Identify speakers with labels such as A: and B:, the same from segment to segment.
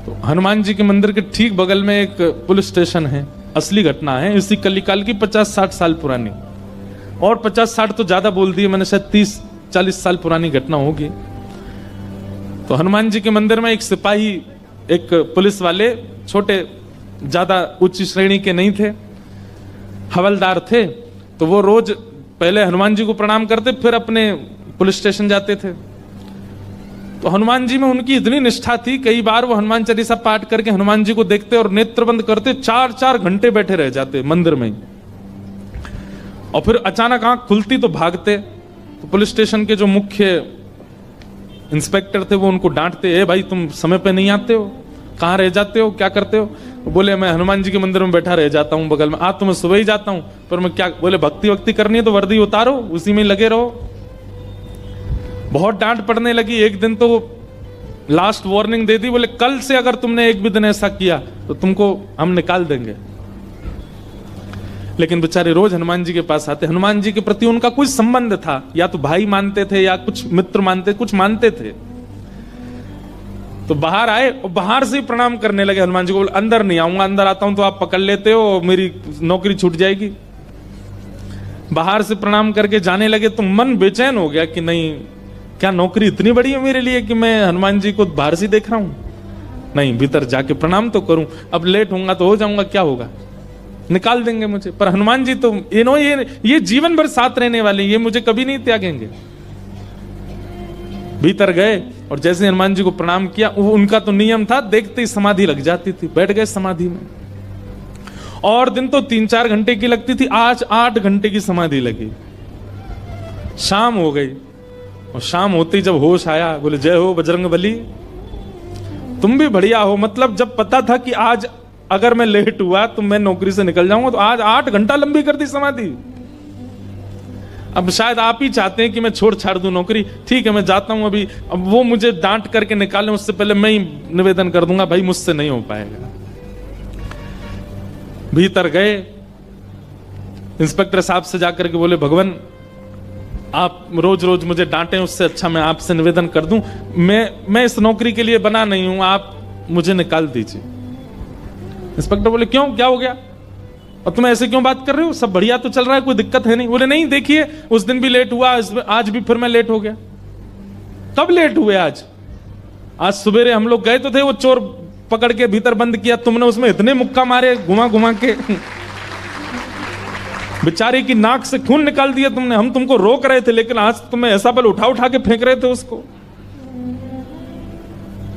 A: तो हनुमान जी के मंदिर के ठीक बगल में एक पुलिस स्टेशन है, असली घटना है, इसी कलिकाल की 50-60 साल पुरानी, और 50-60 तो ज्यादा बोल दिए मैंने, शायद 30-40 साल पुरानी घटना होगी। तो हनुमान जी के मंदिर में एक सिपाही, एक पुलिस वाले, छोटे, ज्यादा उच्च श्रेणी के नहीं थे, हवलदार थे। तो वो रोज पहले हनुमान जी को प्रणाम करते, फिर अपने पुलिस स्टेशन जाते थे। तो हनुमान जी में उनकी इतनी निष्ठा थी, कई बार वो हनुमान चालीसा पाठ करके हनुमान जी को देखते और नेत्र बंद करते, 4-4 घंटे बैठे रह जाते मंदिर में ही। और फिर अचानक आंख खुलती तो भागते। तो पुलिस स्टेशन के जो मुख्य इंस्पेक्टर थे वो उनको डांटते, ए भाई तुम समय पे नहीं आते हो, कहाँ रह जाते हो, क्या करते हो? तो बोले मैं हनुमान जी के मंदिर में बैठा रह जाता हूँ बगल में। आज तो मैं सुबह ही जाता हूँ, पर मैं क्या, बोले भक्ति वक्ति करनी है तो वर्दी उतारो, उसी में लगे रहो। बहुत डांट पड़ने लगी। एक दिन तो लास्ट वार्निंग दे दी, बोले कल से अगर तुमने एक भी दिन ऐसा किया तो तुमको हम निकाल देंगे। लेकिन बेचारे रोज हनुमान जी के पास आते। हनुमान जी के प्रति उनका कुछ संबंध था, या तो भाई मानते थे या कुछ मित्र मानते, कुछ मानते थे। तो बाहर आए और बाहर से ही प्रणाम करने लगे हनुमान जी को। बोले अंदर नहीं आऊंगा, अंदर आता हूं तो आप पकड़ लेते हो, मेरी नौकरी छूट जाएगी। बाहर से प्रणाम करके जाने लगे तो मन बेचैन हो गया कि नहीं, क्या नौकरी इतनी बड़ी है मेरे लिए कि मैं हनुमान जी को बाहर से देख रहा हूं? नहीं, भीतर जाके प्रणाम तो करूं। अब लेट होऊंगा तो हो जाऊंगा, क्या होगा, निकाल देंगे मुझे। पर हनुमान जी तो ये जीवन भर साथ रहने वाले, ये मुझे कभी नहीं त्यागेंगे। भीतर गए और जैसे हनुमान जी को प्रणाम किया, उनका तो नियम था, देखते ही समाधि लग जाती थी, बैठ गए समाधि में। और दिन तो 3-4 घंटे की लगती थी, आज 8 घंटे की समाधि लगी। शाम हो गई और शाम होते ही जब होश आया, बोले जय हो बजरंगबली, तुम भी बढ़िया हो। मतलब जब पता था कि आज अगर मैं लेट हुआ तो मैं नौकरी से निकल जाऊंगा, तो आज 8 घंटा लंबी कर दी समाधि। अब शायद आप ही चाहते हैं कि मैं छोड़ छाड़ दूं नौकरी, ठीक है मैं जाता हूं अभी। अब वो मुझे डांट करके निकालें उससे पहले मैं ही निवेदन कर दूंगा, भाई मुझसे नहीं हो पाएगा। भीतर गए, इंस्पेक्टर साहब से जाकर के बोले भगवान आप रोज रोज मुझे डांटें, उससे अच्छा मैं आपसे निवेदन कर दूं, मैं इस नौकरी के लिए बना नहीं हूं, आप मुझे निकाल दीजिए। इंस्पेक्टर बोले क्यों, क्या हो गया, और तुम ऐसे क्यों बात कर रहे हो, सब बढ़िया तो चल रहा है, कोई दिक्कत है नहीं? बोले नहीं, देखिए उस दिन भी लेट हुआ, आज भी फिर मैं लेट हो गया। कब लेट हुए? आज सवेरे हम लोग गए तो थे, वो चोर पकड़ के भीतर बंद किया, तुमने उसमें इतने मुक्का मारे घुमा घुमा के बेचारे की नाक से खून निकाल दिया तुमने। हम तुमको रोक रहे थे, लेकिन आज तुम्हें ऐसा बल उठा उठा के फेंक रहे थे उसको।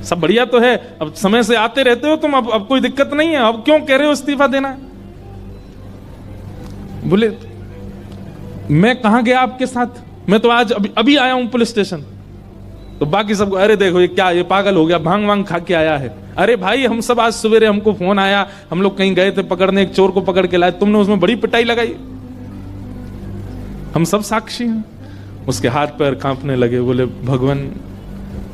A: सब बढ़िया तो है, अब समय से आते रहते हो तुम, अब कोई दिक्कत नहीं है, अब क्यों कह रहे हो इस्तीफा देना? बोले मैं कहां गया आपके साथ, मैं तो आज अभी आया हूं पुलिस स्टेशन। तो बाकी सबको अरे देखो ये क्या, ये पागल हो गया, भांग वांग खा के आया है। अरे भाई हम सब आज सवेरे हमको फोन आया, हम लोग कहीं गए थे पकड़ने, एक चोर को पकड़ के लाए, तुमने उसमें बड़ी पिटाई लगाई, हम सब साक्षी हैं। उसके हाथ पैर कांपने लगे। बोले भगवान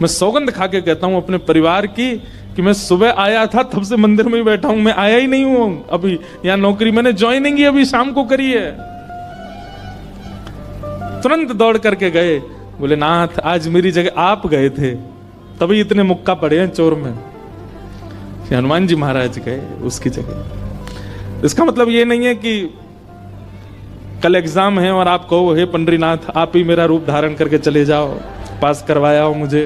A: मैं सौगंध खा के कहता हूं अपने परिवार की कि मैं सुबह आया था तब से मंदिर में ही बैठा हूं, मैं आया ही नहीं हूं अभी, यहां नौकरी मैंने ज्वाइनिंग ही अभी शाम को करी है। तुरंत दौड़ करके गए। बोले नाथ आज मेरी जगह आप गए थे, तभी इतने मुक्का पड़े हैं चोर में। हनुमान जी महाराज गए उसकी जगह। इसका मतलब ये नहीं है कि कल एग्जाम है और आप कहो हे पंडरीनाथ आप ही मेरा रूप धारण करके चले जाओ, पास करवाया हो मुझे।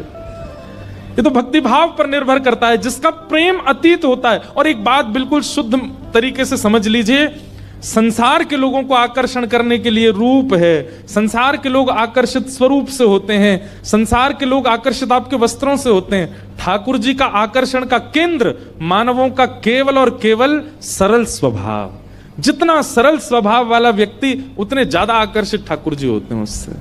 A: ये तो भक्ति भाव पर निर्भर करता है, जिसका प्रेम अतीत होता है। और एक बात बिल्कुल शुद्ध तरीके से समझ लीजिए, संसार के लोगों को आकर्षण करने के लिए रूप है, संसार के लोग आकर्षित स्वरूप से होते हैं, संसार के लोग आकर्षित आपके वस्त्रों से होते हैं। ठाकुर जी का आकर्षण का केंद्र मानवों का केवल और केवल सरल स्वभाव। जितना सरल स्वभाव वाला व्यक्ति उतने ज्यादा आकर्षित ठाकुर जी होते हैं उससे।